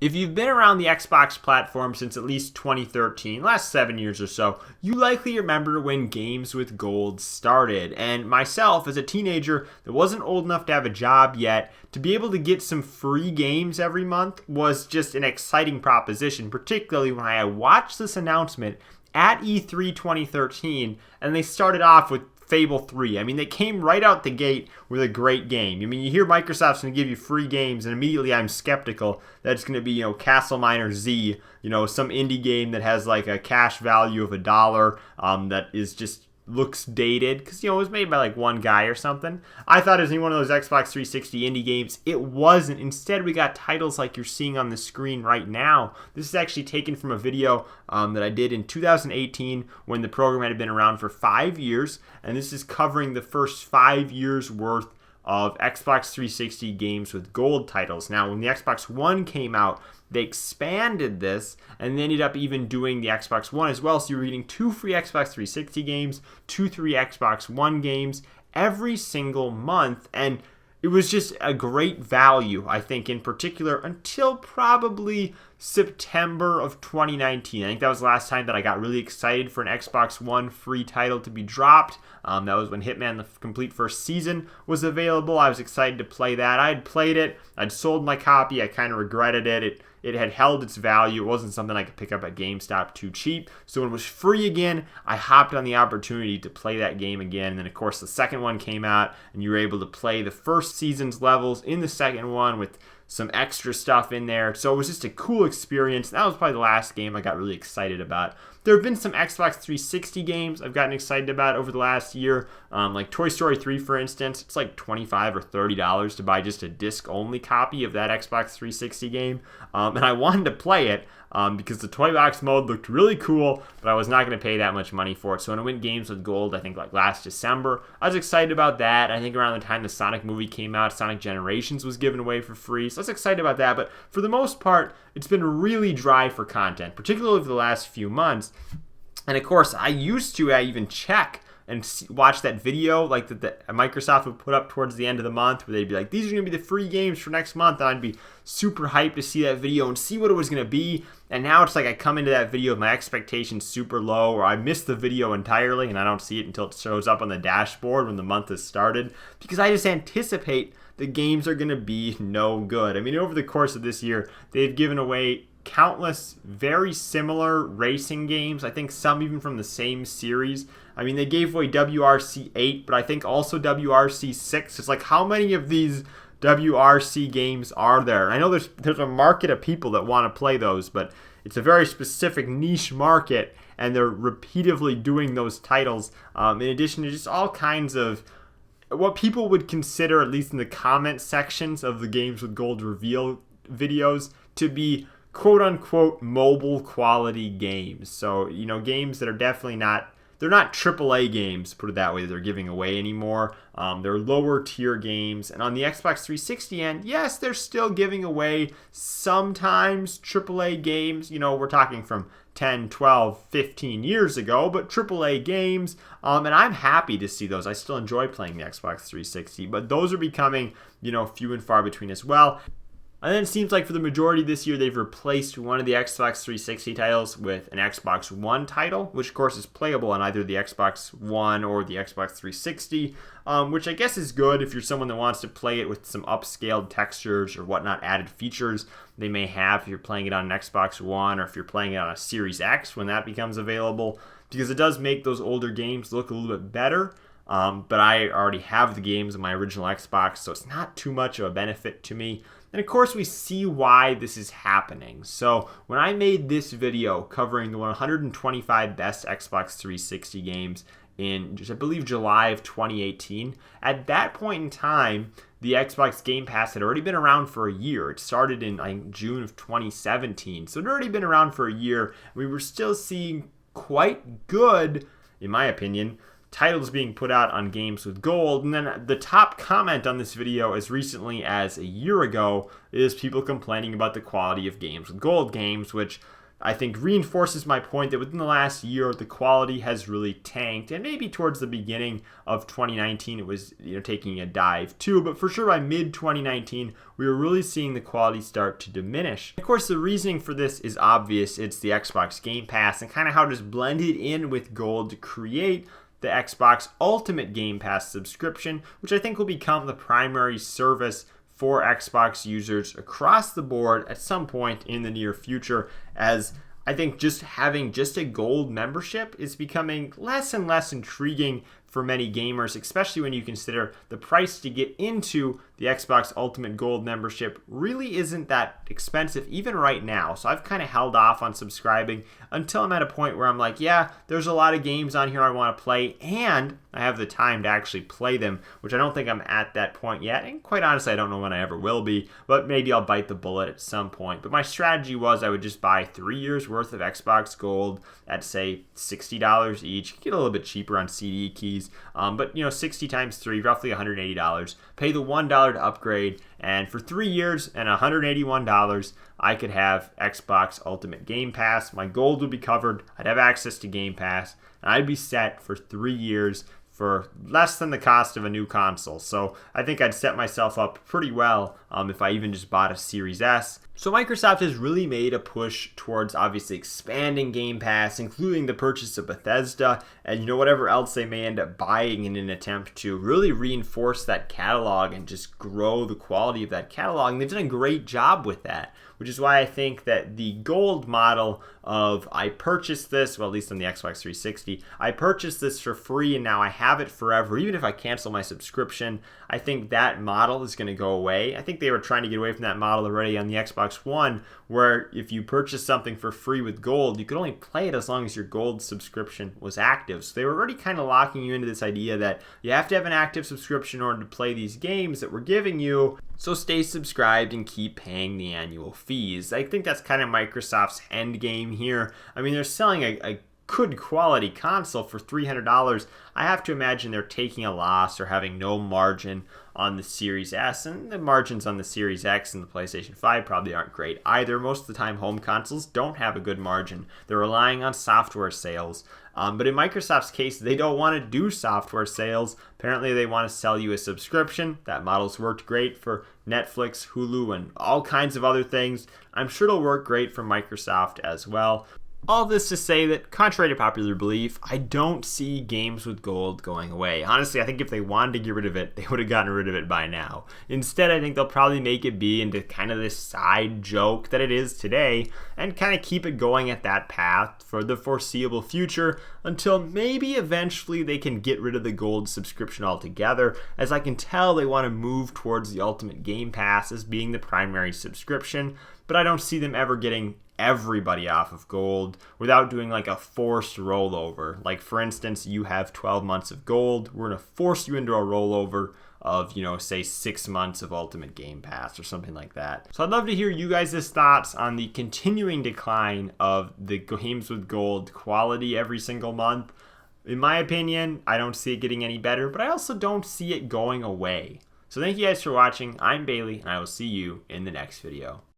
If you've been around the Xbox platform since at least 2013, last 7 years or so, you likely remember when Games with Gold started. And myself, as a teenager that wasn't old enough to have a job yet, to be able to get some free games every month was just an exciting proposition, particularly when I watched this announcement at E3 2013, and they started off with Fable 3. I mean, they came right out the gate with a great game. I mean, you hear Microsoft's going to give you free games, and immediately I'm skeptical that it's going to be, Castle Miner Z, some indie game that has like a cash value of $1, that is just looks dated because it was made by like one guy or something. I thought it was one of those Xbox 360 indie games. It wasn't. Instead, we got titles like you're seeing on the screen right now. This is actually taken from a video that I did in 2018 when the program had been around for 5 years, and this is covering the first 5 years worth of Xbox 360 Games with Gold titles. Now, when the Xbox One came out, they expanded this and they ended up even doing the Xbox One as well. So you were getting 2 free Xbox 360 games, 2 free Xbox One games every single month. And it was just a great value, I think, in particular, until probably September of 2019. I think that was the last time that I got really excited for an Xbox One free title to be dropped. That was when Hitman the Complete First Season was available. I was excited to play that. I had played it. I'd sold my copy. I kind of regretted it. It had held its value. It wasn't something I could pick up at GameStop too cheap. So when it was free again, I hopped on the opportunity to play that game again. And then, of course, the second one came out, and you were able to play the first season's levels in the second one with some extra stuff in there. So it was just a cool experience. That was probably the last game I got really excited about. There have been some Xbox 360 games I've gotten excited about over the last year, like Toy Story 3, for instance. It's like $25 or $30 to buy just a disc-only copy of that Xbox 360 game, and I wanted to play it because the toy box mode looked really cool, but I was not going to pay that much money for it. So when it went Games with Gold, I think like last December, I was excited about that. I think around the time the Sonic movie came out, Sonic Generations was given away for free, so I was excited about that. But for the most part, it's been really dry for content, particularly over the last few months. And of course, I used to even check and watch that video like that Microsoft would put up towards the end of the month where they'd be like, these are going to be the free games for next month. And I'd be super hyped to see that video and see what it was going to be. And now it's like I come into that video with my expectations super low, or I miss the video entirely and I don't see it until it shows up on the dashboard when the month has started, because I just anticipate the games are going to be no good. I mean, over the course of this year, they've given away countless very similar racing games. I think some even from the same series. I mean, they gave away WRC 8, but I think also WRC 6. It's like, how many of these WRC games are there? I know there's a market of people that want to play those, but it's a very specific niche market, and they're repeatedly doing those titles, in addition to just all kinds of what people would consider, at least in the comment sections of the Games with Gold reveal videos, to be quote-unquote mobile quality games. So, games that are definitely not, they're not AAA games, put it that way, that they're giving away anymore. They're lower tier games. And on the Xbox 360 end, yes, they're still giving away sometimes AAA games. We're talking from 10, 12, 15 years ago, but AAA games. And I'm happy to see those. I still enjoy playing the Xbox 360, but those are becoming, few and far between as well. And then it seems like for the majority this year, they've replaced one of the Xbox 360 titles with an Xbox One title, which of course is playable on either the Xbox One or the Xbox 360, which I guess is good if you're someone that wants to play it with some upscaled textures or whatnot, added features they may have if you're playing it on an Xbox One or if you're playing it on a Series X when that becomes available, because it does make those older games look a little bit better. But I already have the games on my original Xbox, so it's not too much of a benefit to me. And of course, we see why this is happening. So when I made this video covering the 125 best Xbox 360 games in, I believe, July of 2018, at that point in time, the Xbox Game Pass had already been around for a year. It started in, I think, June of 2017. So it had already been around for a year. We were still seeing quite good, in my opinion, titles being put out on Games with Gold. And then the top comment on this video as recently as a year ago is people complaining about the quality of Games with Gold games, which I think reinforces my point that within the last year, the quality has really tanked, and maybe towards the beginning of 2019, it was taking a dive too. But for sure, by mid 2019, we were really seeing the quality start to diminish. Of course, the reasoning for this is obvious. It's the Xbox Game Pass and kind of how it is blended in with gold to create the Xbox Ultimate Game Pass subscription, which I think will become the primary service for Xbox users across the board at some point in the near future, as I think just having just a gold membership is becoming less and less intriguing for many gamers, especially when you consider the price to get into the Xbox Ultimate Gold membership really isn't that expensive even right now. So I've kind of held off on subscribing until I'm at a point where I'm like, yeah, there's a lot of games on here I want to play and I have the time to actually play them, which I don't think I'm at that point yet. And quite honestly, I don't know when I ever will be, but maybe I'll bite the bullet at some point. But my strategy was I would just buy 3 years worth of Xbox Gold at say $60 each, get a little bit cheaper on CD keys. But 60 times 3, roughly $180. Pay the $1 to upgrade, and for 3 years and $181, I could have Xbox Ultimate Game Pass. My gold would be covered. I'd have access to Game Pass, and I'd be set for 3 years for less than the cost of a new console. So I think I'd set myself up pretty well if I even just bought a Series S. So Microsoft has really made a push towards obviously expanding Game Pass, including the purchase of Bethesda and whatever else they may end up buying in an attempt to really reinforce that catalog and just grow the quality of that catalog. And they've done a great job with that, which is why I think that the gold model of I purchased this, well, at least on the Xbox 360, I purchased this for free and now I have it forever, even if I cancel my subscription. I think that model is going to go away. I think they were trying to get away from that model already on the Xbox One, where if you purchase something for free with gold, you could only play it as long as your gold subscription was active. So they were already kind of locking you into this idea that you have to have an active subscription in order to play these games that we're giving you. So stay subscribed and keep paying the annual fees. I think that's kind of Microsoft's end game here. I mean, they're selling a good quality console for $300. I have to imagine they're taking a loss or having no margin on the Series S, and the margins on the Series X and the PlayStation 5 probably aren't great either. Most of the time, home consoles don't have a good margin. They're relying on software sales. But in Microsoft's case, they don't want to do software sales. Apparently, they want to sell you a subscription. That model's worked great for Netflix, Hulu, and all kinds of other things. I'm sure it'll work great for Microsoft as well. All this to say that, contrary to popular belief, I don't see games with gold going away. Honestly, I think if they wanted to get rid of it, they would have gotten rid of it by now. Instead, I think they'll probably make it be into kind of this side joke that it is today and kind of keep it going at that path for the foreseeable future until maybe eventually they can get rid of the gold subscription altogether. As I can tell, they want to move towards the Ultimate Game Pass as being the primary subscription, but I don't see them ever getting everybody off of gold without doing like a forced rollover. Like, for instance, you have 12 months of gold. We're going to force you into a rollover of, say 6 months of Ultimate Game Pass or something like that. So I'd love to hear you guys' thoughts on the continuing decline of the games with gold quality every single month. In my opinion, I don't see it getting any better, but I also don't see it going away. So thank you guys for watching. I'm Bailey, and I will see you in the next video.